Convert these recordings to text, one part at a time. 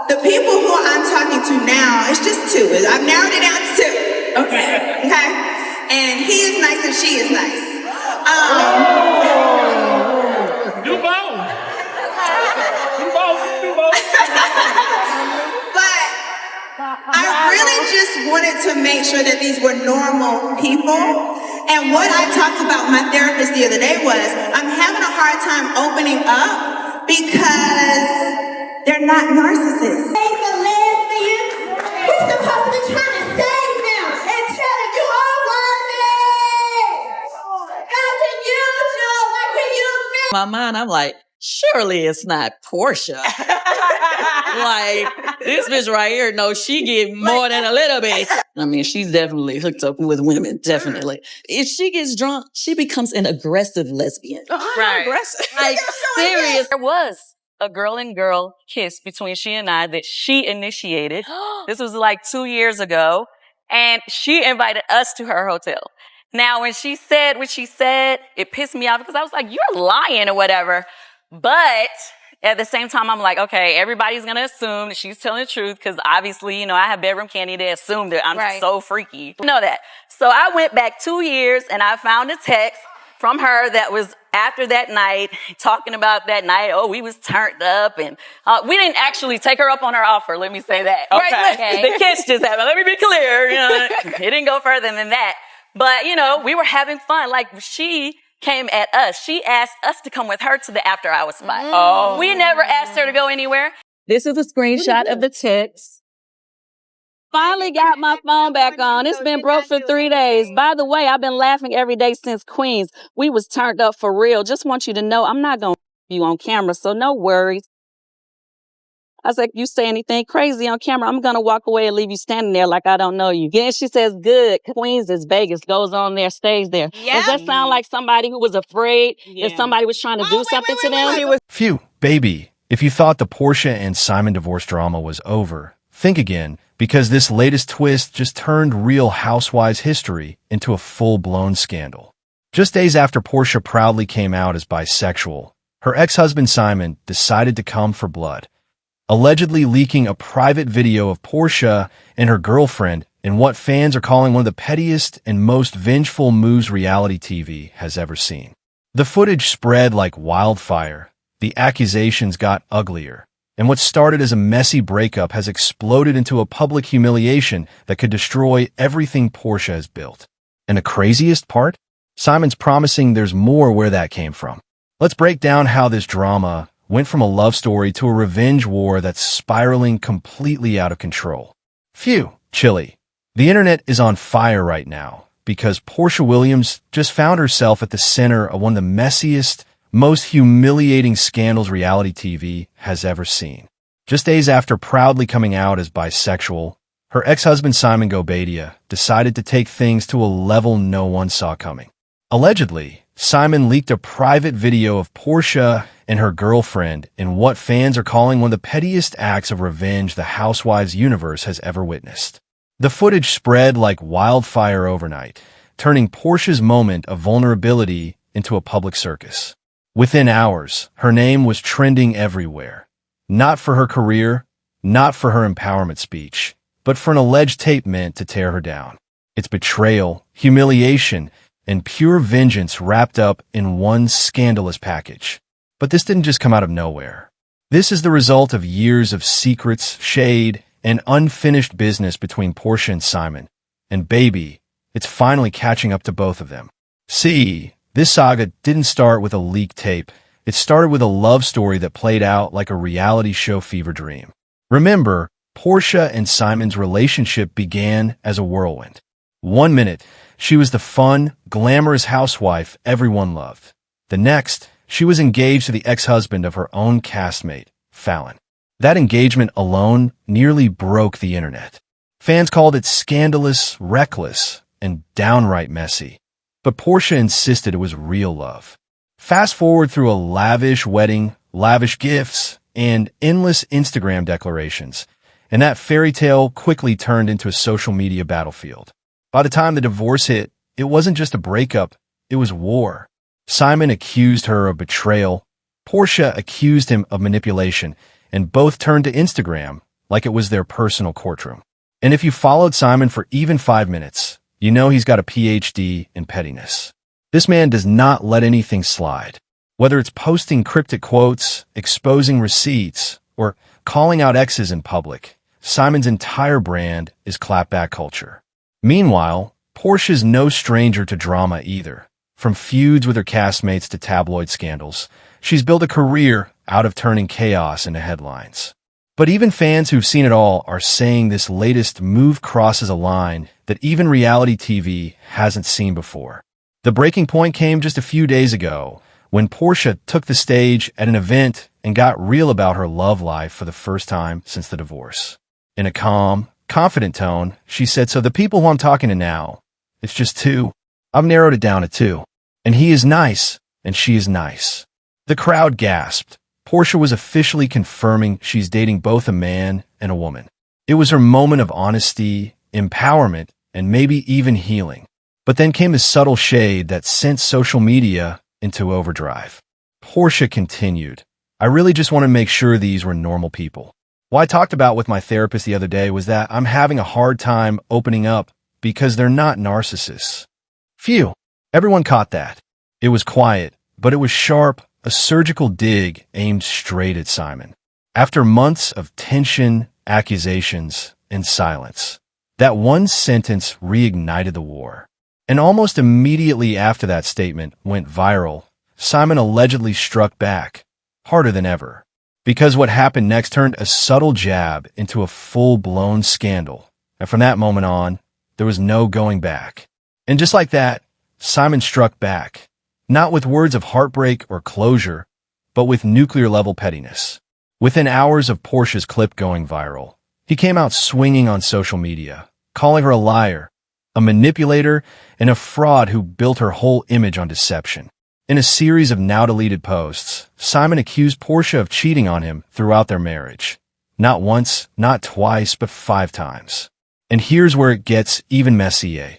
The people who I'm talking to now, it's just two. I've narrowed it down to two. Okay? And he is nice and she is nice. Do both. Do both. But I really just wanted to make sure that these were normal people. And what I talked about with my therapist the other day was, I'm having a hard time opening up because they're not narcissists. Save the lesbians. We're supposed to be trying to save them and tell them you are worthy. How can you do? How can you feel? In my mind, I'm like, surely it's not Porsha. Like, this bitch right here knows she get more than a little bit. I mean, she's definitely hooked up with women, definitely. If she gets drunk, she becomes an aggressive lesbian. Right. Aggressive. Like, serious. There was a girl and girl kiss between she and I that she initiated. This was like 2 years ago. And she invited us to her hotel. Now, when she said what she said, it pissed me off because I was like, you're lying or whatever. But at the same time, I'm like, okay, everybody's going to assume that she's telling the truth because obviously, you know, I have bedroom candy. They assume that I'm so freaky. You know that. So I went back 2 years and I found a text from her that was after that night, talking about that night. Oh, we was turned up and we didn't actually take her up on her offer. Let me say that. Okay. The kiss just happened. Let me be clear. You know, it didn't go further than that. But, you know, we were having fun. Like, she came at us. She asked us to come with her to the after hours spot. Oh. We never asked her to go anywhere. This is a screenshot of the text. Finally got my phone back on. It's been broke for 3 days. By the way, I've been laughing every day since Queens. We was turned up for real. Just want you to know I'm not going to you on camera, so no worries. I was like, you say anything crazy on camera, I'm going to walk away and leave you standing there like I don't know you. Then she says, good. Queens is Vegas. Goes on there, stays there. Yeah. Does that sound like somebody who was afraid if somebody was trying to do something to them? Phew, baby. If you thought the Porsha and Simon divorce drama was over, think again, because this latest twist just turned Real Housewives history into a full-blown scandal. Just days after Porsha proudly came out as bisexual, her ex-husband Simon decided to come for blood, allegedly leaking a private video of Porsha and her girlfriend in what fans are calling one of the pettiest and most vengeful moves reality TV has ever seen. The footage spread like wildfire, the accusations got uglier, and what started as a messy breakup has exploded into a public humiliation that could destroy everything Porsha has built. And the craziest part? Simon's promising there's more where that came from. Let's break down how this drama went from a love story to a revenge war that's spiraling completely out of control. Phew, chilly. The internet is on fire right now because Porsha Williams just found herself at the center of one of the messiest, most humiliating scandals reality TV has ever seen. Just days after proudly coming out as bisexual, her ex-husband Simon decided to take things to a level no one saw coming. Allegedly, Simon leaked a private video of Porsha and her girlfriend in what fans are calling one of the pettiest acts of revenge the Housewives universe has ever witnessed. The footage spread like wildfire overnight, turning Porsha's moment of vulnerability into a public circus. Within hours, her name was trending everywhere. Not for her career, not for her empowerment speech, but for an alleged tape meant to tear her down. It's betrayal, humiliation, and pure vengeance wrapped up in one scandalous package. But this didn't just come out of nowhere. This is the result of years of secrets, shade, and unfinished business between Porsha and Simon. And baby, it's finally catching up to both of them. See, this saga didn't start with a leaked tape. It started with a love story that played out like a reality show fever dream. Remember, Porsha and Simon's relationship began as a whirlwind. 1 minute, she was the fun, glamorous housewife everyone loved. The next, she was engaged to the ex-husband of her own castmate, Fallon. That engagement alone nearly broke the internet. Fans called it scandalous, reckless, and downright messy. But Porsha insisted it was real love. Fast forward through a lavish wedding, lavish gifts, and endless Instagram declarations, and that fairy tale quickly turned into a social media battlefield. By the time the divorce hit, it wasn't just a breakup, it was war. Simon accused her of betrayal, Porsha accused him of manipulation, and both turned to Instagram like it was their personal courtroom. And if you followed Simon for even 5 minutes, you know he's got a PhD in pettiness. This man does not let anything slide. Whether it's posting cryptic quotes, exposing receipts, or calling out exes in public, Simon's entire brand is clapback culture. Meanwhile, Porsha's no stranger to drama either. From feuds with her castmates to tabloid scandals, she's built a career out of turning chaos into headlines. But even fans who've seen it all are saying this latest move crosses a line that even reality TV hasn't seen before. The breaking point came just a few days ago when Porsha took the stage at an event and got real about her love life for the first time since the divorce. In a calm, confident tone, she said, "So the people who I'm talking to now, it's just 2. I've narrowed it down to 2. And he is nice, and she is nice." The crowd gasped. Porsha was officially confirming she's dating both a man and a woman. It was her moment of honesty, empowerment, and maybe even healing. But then came the subtle shade that sent social media into overdrive. Porsha continued, "I really just want to make sure these were normal people. What I talked about with my therapist the other day was that I'm having a hard time opening up because they're not narcissists." Phew, everyone caught that. It was quiet, but it was sharp, a surgical dig aimed straight at Simon. After months of tension, accusations, and silence, that one sentence reignited the war. And almost immediately after that statement went viral, Simon allegedly struck back, harder than ever. Because what happened next turned a subtle jab into a full-blown scandal. And from that moment on, there was no going back. And just like that, Simon struck back. Not with words of heartbreak or closure, but with nuclear-level pettiness. Within hours of Porsha's clip going viral, he came out swinging on social media, calling her a liar, a manipulator, and a fraud who built her whole image on deception. In a series of now-deleted posts, Simon accused Porsha of cheating on him throughout their marriage. Not once, not twice, but 5 times. And here's where it gets even messier.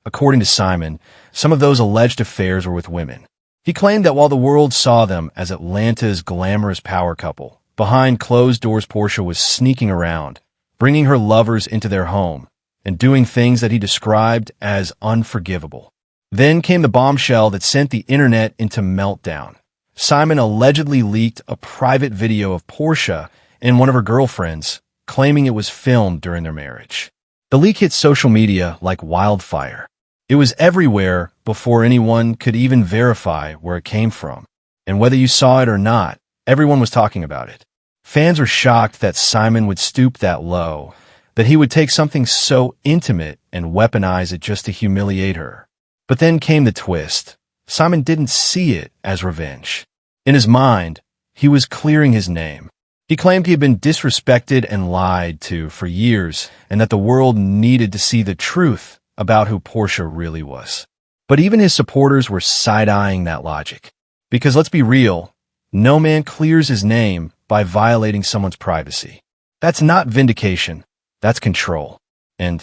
According to Simon, some of those alleged affairs were with women. He claimed that while the world saw them as Atlanta's glamorous power couple, behind closed doors Porsha was sneaking around, bringing her lovers into their home, and doing things that he described as unforgivable. Then came the bombshell that sent the internet into meltdown. Simon allegedly leaked a private video of Porsha and one of her girlfriends, claiming it was filmed during their marriage. The leak hit social media like wildfire. It was everywhere before anyone could even verify where it came from. And whether you saw it or not, everyone was talking about it. Fans were shocked that Simon would stoop that low, that he would take something so intimate and weaponize it just to humiliate her. But then came the twist. Simon didn't see it as revenge. In his mind, he was clearing his name. He claimed he had been disrespected and lied to for years, and that the world needed to see the truth about who Porsha really was. But even his supporters were side-eyeing that logic. Because let's be real, no man clears his name by violating someone's privacy. That's not vindication, that's control. And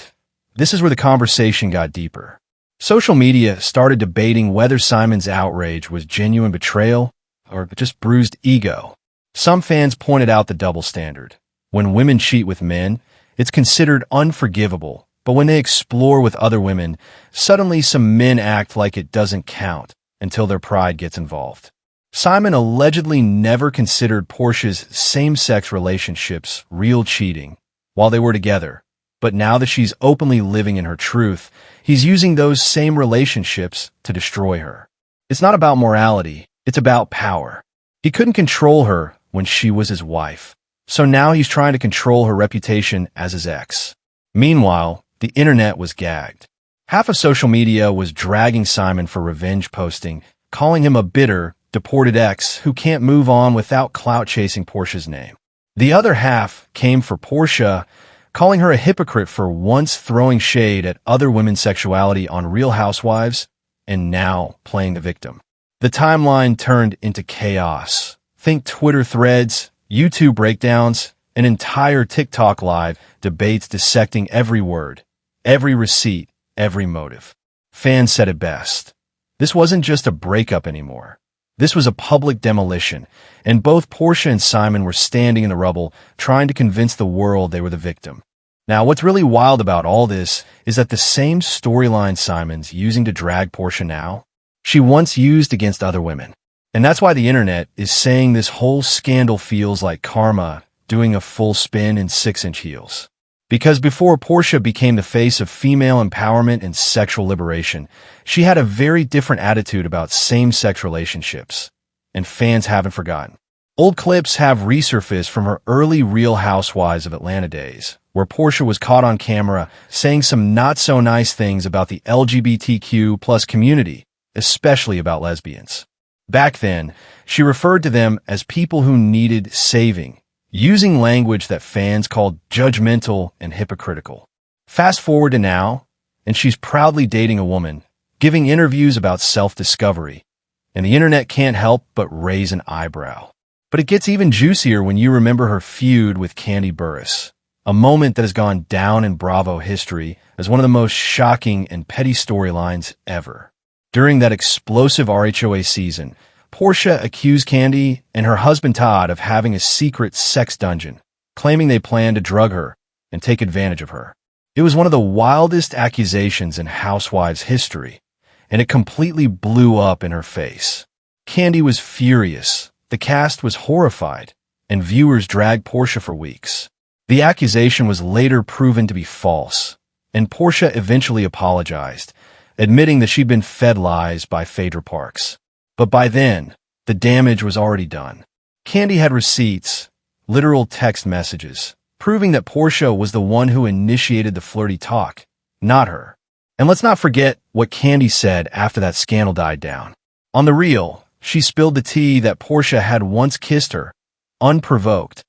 this is where the conversation got deeper. Social media started debating whether Simon's outrage was genuine betrayal or just bruised ego. Some fans pointed out the double standard. When women cheat with men, it's considered unforgivable. But when they explore with other women, suddenly some men act like it doesn't count until their pride gets involved. Simon allegedly never considered Porsha's same-sex relationships real cheating while they were together. But now that she's openly living in her truth, he's using those same relationships to destroy her. It's not about morality, it's about power. He couldn't control her when she was his wife, so now he's trying to control her reputation as his ex. Meanwhile, the internet was gagged. Half of social media was dragging Simon for revenge posting, calling him a bitter, deported ex who can't move on without clout-chasing Porsha's name. The other half came for Porsha, calling her a hypocrite for once throwing shade at other women's sexuality on Real Housewives and now playing the victim. The timeline turned into chaos. Think Twitter threads, YouTube breakdowns, an entire TikTok live debates dissecting every word, every receipt, every motive. Fans said it best. This wasn't just a breakup anymore. This was a public demolition, and both Porsha and Simon were standing in the rubble, trying to convince the world they were the victim. Now, what's really wild about all this is that the same storyline Simon's using to drag Porsha now, she once used against other women. And that's why the internet is saying this whole scandal feels like karma doing a full spin in 6-inch heels. Because before Porsha became the face of female empowerment and sexual liberation, she had a very different attitude about same-sex relationships. And fans haven't forgotten. Old clips have resurfaced from her early Real Housewives of Atlanta days, where Porsha was caught on camera saying some not-so-nice things about the LGBTQ plus community, especially about lesbians. Back then, she referred to them as people who needed saving, using language that fans called judgmental and hypocritical. Fast forward to now, and she's proudly dating a woman, giving interviews about self-discovery, and the internet can't help but raise an eyebrow. But it gets even juicier when you remember her feud with Kandi Burruss, a moment that has gone down in Bravo history as one of the most shocking and petty storylines ever. During that explosive RHOA season, Porsha accused Kandi and her husband Todd of having a secret sex dungeon, claiming they planned to drug her and take advantage of her. It was one of the wildest accusations in Housewives history, and it completely blew up in her face. Kandi was furious, the cast was horrified, and viewers dragged Porsha for weeks. The accusation was later proven to be false, and Porsha eventually apologized, admitting that she'd been fed lies by Phaedra Parks. But by then, the damage was already done. Kandi had receipts, literal text messages, proving that Porsha was the one who initiated the flirty talk, not her. And let's not forget what Kandi said after that scandal died down. On The Real, she spilled the tea that Porsha had once kissed her, unprovoked,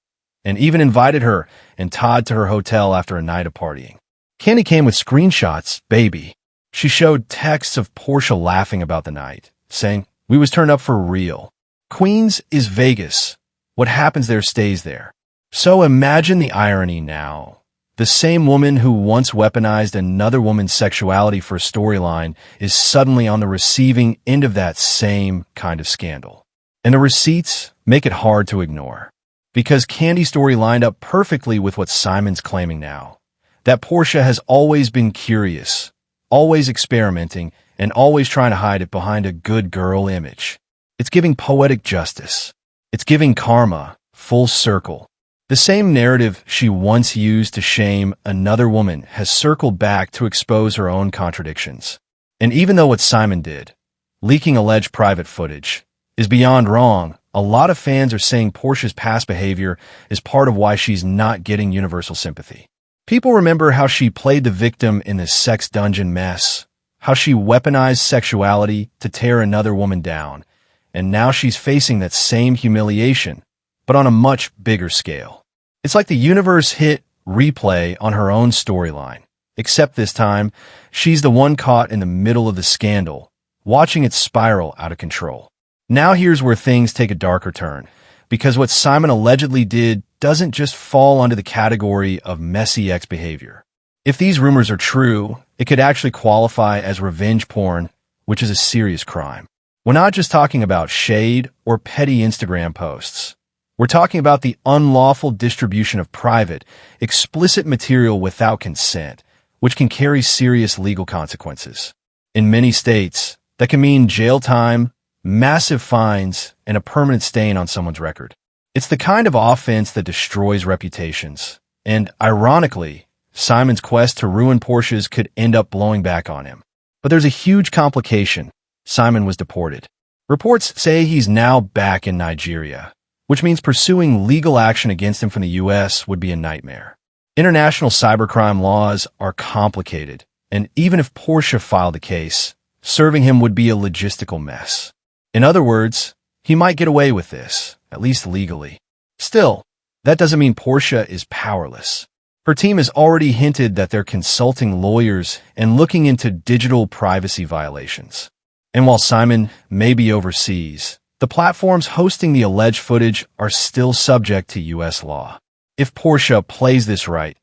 and even invited her and Todd to her hotel after a night of partying. Kandi came with screenshots, baby. She showed texts of Porsha laughing about the night, saying, "We was turned up for real. Queens is Vegas. What happens there stays there." So imagine the irony now. The same woman who once weaponized another woman's sexuality for a storyline is suddenly on the receiving end of that same kind of scandal. And the receipts make it hard to ignore. Because Kandi's story lined up perfectly with what Simon's claiming now. That Porsha has always been curious, always experimenting, and always trying to hide it behind a good girl image. It's giving poetic justice. It's giving karma, full circle. The same narrative she once used to shame another woman has circled back to expose her own contradictions. And even though what Simon did, leaking alleged private footage, is beyond wrong, a lot of fans are saying Porsha's past behavior is part of why she's not getting universal sympathy. People remember how she played the victim in this sex dungeon mess, how she weaponized sexuality to tear another woman down, and now she's facing that same humiliation, but on a much bigger scale. It's like the universe hit replay on her own storyline, except this time, she's the one caught in the middle of the scandal, watching it spiral out of control. Now here's where things take a darker turn, because what Simon allegedly did doesn't just fall under the category of messy ex behavior. If these rumors are true, it could actually qualify as revenge porn, which is a serious crime. We're not just talking about shade or petty Instagram posts. We're talking about the unlawful distribution of private, explicit material without consent, which can carry serious legal consequences. In many states, that can mean jail time, massive fines, and a permanent stain on someone's record. It's the kind of offense that destroys reputations. And ironically, Simon's quest to ruin Porsha's could end up blowing back on him. But there's a huge complication. Simon was deported. Reports say he's now back in Nigeria, which means pursuing legal action against him from the U.S. would be a nightmare. International cybercrime laws are complicated, and even if Porsha filed a case, serving him would be a logistical mess. In other words, he might get away with this, at least legally. Still, that doesn't mean Porsha is powerless. Her team has already hinted that they're consulting lawyers and looking into digital privacy violations. And while Simon may be overseas, the platforms hosting the alleged footage are still subject to U.S. law. If Porsha plays this right,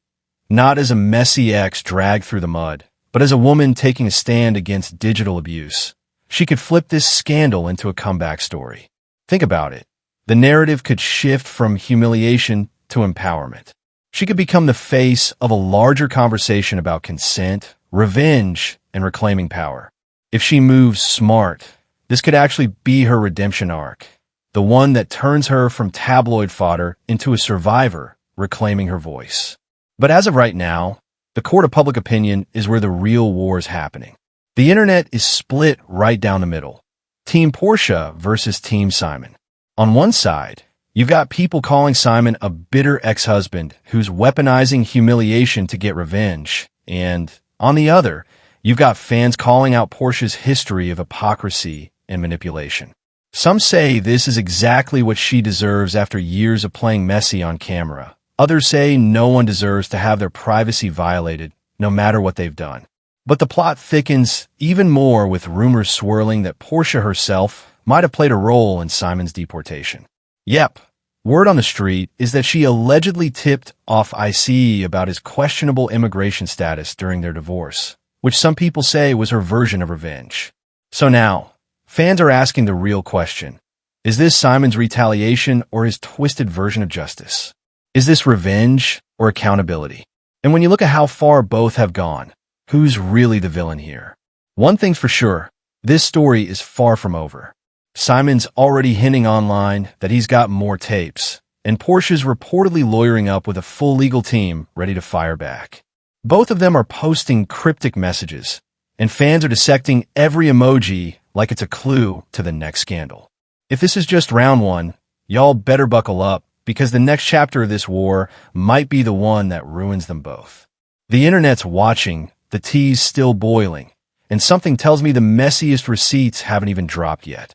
not as a messy ex dragged through the mud, but as a woman taking a stand against digital abuse, she could flip this scandal into a comeback story. Think about it. The narrative could shift from humiliation to empowerment. She could become the face of a larger conversation about consent, revenge, and reclaiming power. If she moves smart, this could actually be her redemption arc, the one that turns her from tabloid fodder into a survivor, reclaiming her voice. But as of right now, the court of public opinion is where the real war is happening. The internet is split right down the middle. Team Porsha versus Team Simon. On one side, you've got people calling Simon a bitter ex-husband who's weaponizing humiliation to get revenge. And on the other, you've got fans calling out Porsha's history of hypocrisy and manipulation. Some say this is exactly what she deserves after years of playing messy on camera. Others say no one deserves to have their privacy violated, no matter what they've done. But the plot thickens even more with rumors swirling that Porsha herself might have played a role in Simon's deportation. Yep, word on the street is that she allegedly tipped off ICE about his questionable immigration status during their divorce, which some people say was her version of revenge. So now, fans are asking the real question. Is this Simon's retaliation or his twisted version of justice? Is this revenge or accountability? And when you look at how far both have gone, who's really the villain here? One thing's for sure, this story is far from over. Simon's already hinting online that he's got more tapes, and Porsha's reportedly lawyering up with a full legal team ready to fire back. Both of them are posting cryptic messages, and fans are dissecting every emoji like it's a clue to the next scandal. If this is just round one, y'all better buckle up, because the next chapter of this war might be the one that ruins them both. The internet's watching, the tea's still boiling, and something tells me the messiest receipts haven't even dropped yet.